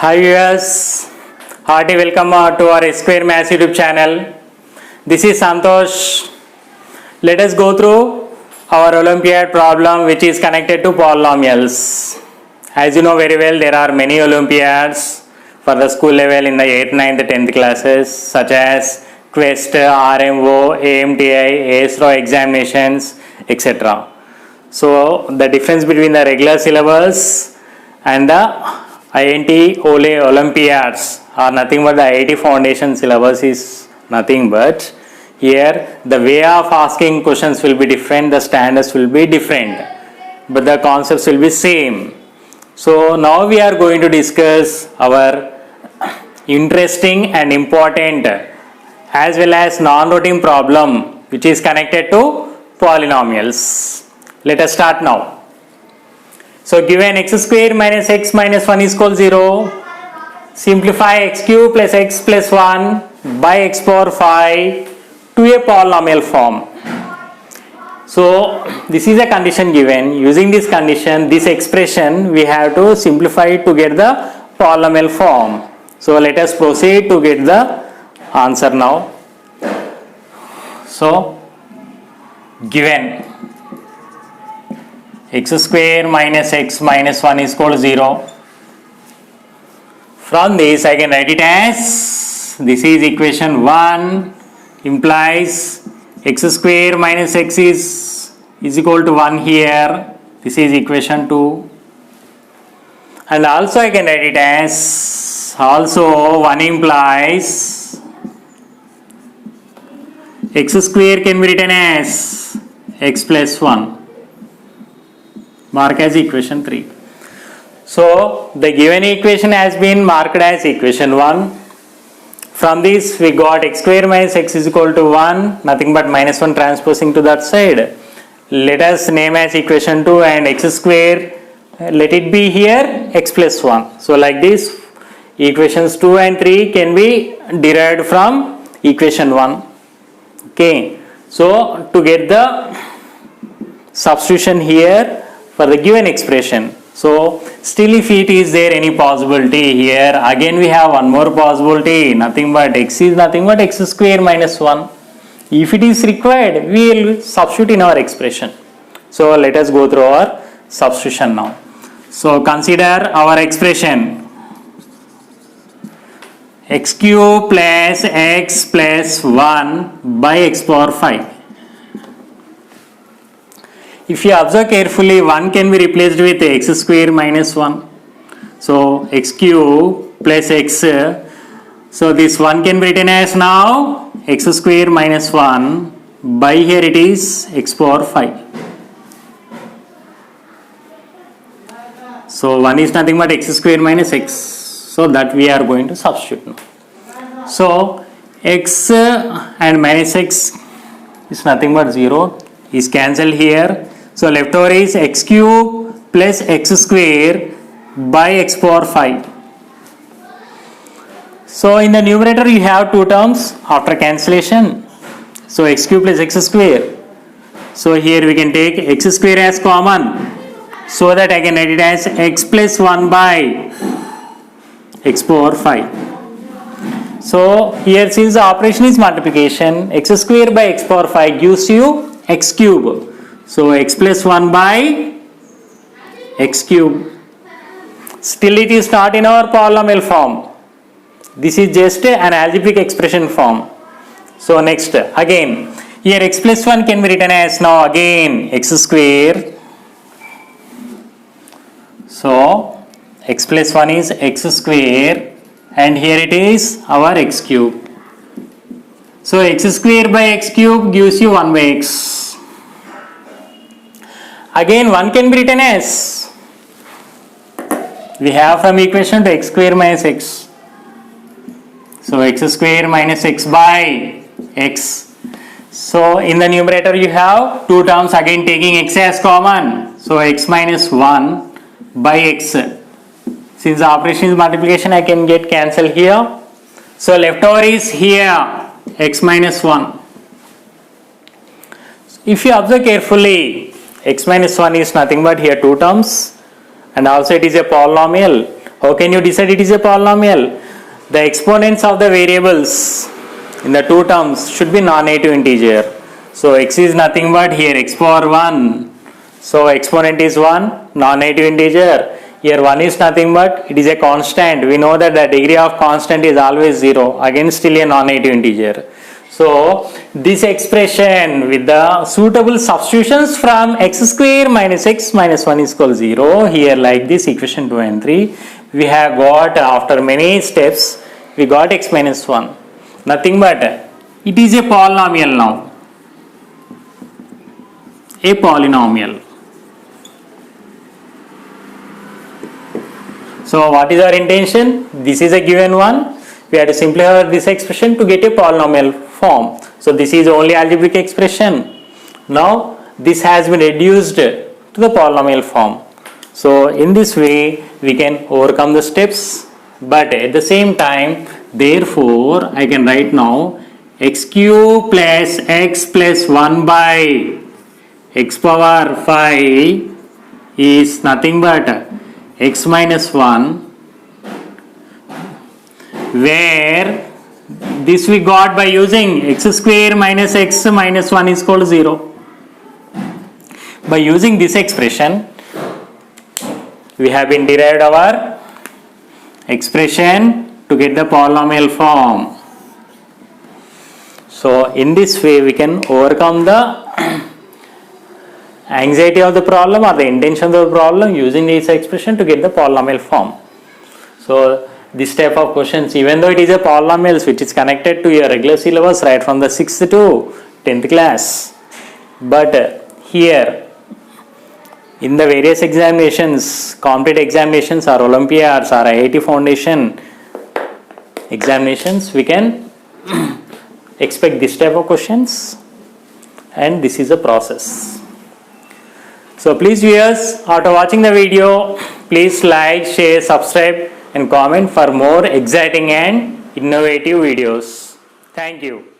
Hi viewers, hearty welcome to our Square Maths YouTube channel. This is Santosh. Let us go through our Olympiad problem which is connected to polynomials. As you know very well, there are many Olympiads for the school level in the 8th, 9th, 10th classes such as Quest, RMO, AMTI, ASRO examinations, etc. So the difference between the regular syllabus and the INT OLE Olympiads are nothing but the IIT Foundation syllabus is nothing but here the way of asking questions will be different, the standards will be different, but the concepts will be same. So now we are going to discuss our interesting and important as well as non-routine problem which is connected to polynomials. Let us start now. So given x square minus x minus 1 is equal to 0, simplify x cube plus x plus 1 by x power 5 to a polynomial form. So this is a condition given. Using this condition, this expression we have to simplify it to get the polynomial form. So let us proceed to get the answer now. So given x square minus x minus 1 is equal to 0. From this I can write it as, this is equation 1 implies x square minus x is equal to 1 here. This is equation 2. And also I can write it as, also 1 implies x square can be written as x plus 1. Mark as equation 3. So the given equation has been marked as equation 1. From this we got x square minus x is equal to 1, nothing but minus 1 transposing to that side. Let us name as equation 2 and x square, let it be here x plus 1. So like this equations 2 and 3 can be derived from equation 1. Okay. So to get the substitution here for the given expression. So still if it is there any possibility here, again we have one more possibility, nothing but x is nothing but x square minus 1. If it is required, we will substitute in our expression. So let us go through our substitution now. So consider our expression x cube plus x plus 1 by x power 5. If you observe carefully, 1 can be replaced with x square minus 1. So x cube plus x. So this 1 can be written as now x square minus 1 by here it is x power 5. So 1 is nothing but x square minus x. So that we are going to substitute now. So x and minus x is nothing but 0 is cancelled here. So left over is x cube plus x square by x power 5. So in the numerator you have two terms after cancellation. So x cube plus x square. So here we can take x square as common. So that I can write it as x plus 1 by x power 5. So here since the operation is multiplication, x square by x power 5 gives you x cube. So x plus 1 by x cube. Still it is not in our polynomial form. This is just an algebraic expression form. So next again here x plus 1 can be written as now again x square. So x plus 1 is x square and here it is our x cube. So x square by x cube gives you 1 by x. Again 1 can be written as, we have from equation to x square minus x. So x square minus x by x. So in the numerator you have two terms again taking x as common. So x minus 1 by x. Since the operation is multiplication I can get cancelled here. So left over is here x minus 1. If you observe carefully, x minus 1 is nothing but here two terms and also it is a polynomial. How can you decide it is a polynomial? The exponents of the variables in the two terms should be non-native integer. So x is nothing but here x power 1. So exponent is 1, non-native integer. Here 1 is nothing but it is a constant. We know that the degree of constant is always 0. Again still a non-native integer. So this expression with the suitable substitutions from x square minus x minus 1 is equal to 0. Here like this equation 2 and 3. We have got after many steps we got x minus 1. Nothing but it is a polynomial now. A polynomial. So what is our intention? This is a given one. We have to simplify this expression to get a polynomial form. So this is only algebraic expression. Now this has been reduced to the polynomial form. So in this way we can overcome the steps, but at the same time, therefore I can write now x cube plus x plus 1 by x power 5 is nothing but x minus 1, where this we got by using x square minus x minus 1 is equal to 0. By using this expression, we have been derived our expression to get the polynomial form. So in this way we can overcome the anxiety of the problem or the intention of the problem using this expression to get the polynomial form. So this type of questions, even though it is a polynomial which is connected to your regular syllabus right from the 6th to 10th class, but here in the various examinations, competitive examinations or Olympiads or IIT Foundation examinations, we can expect this type of questions, and this is a process. So please viewers, after watching the video, please like, share, subscribe and comment for more exciting and innovative videos. Thank you.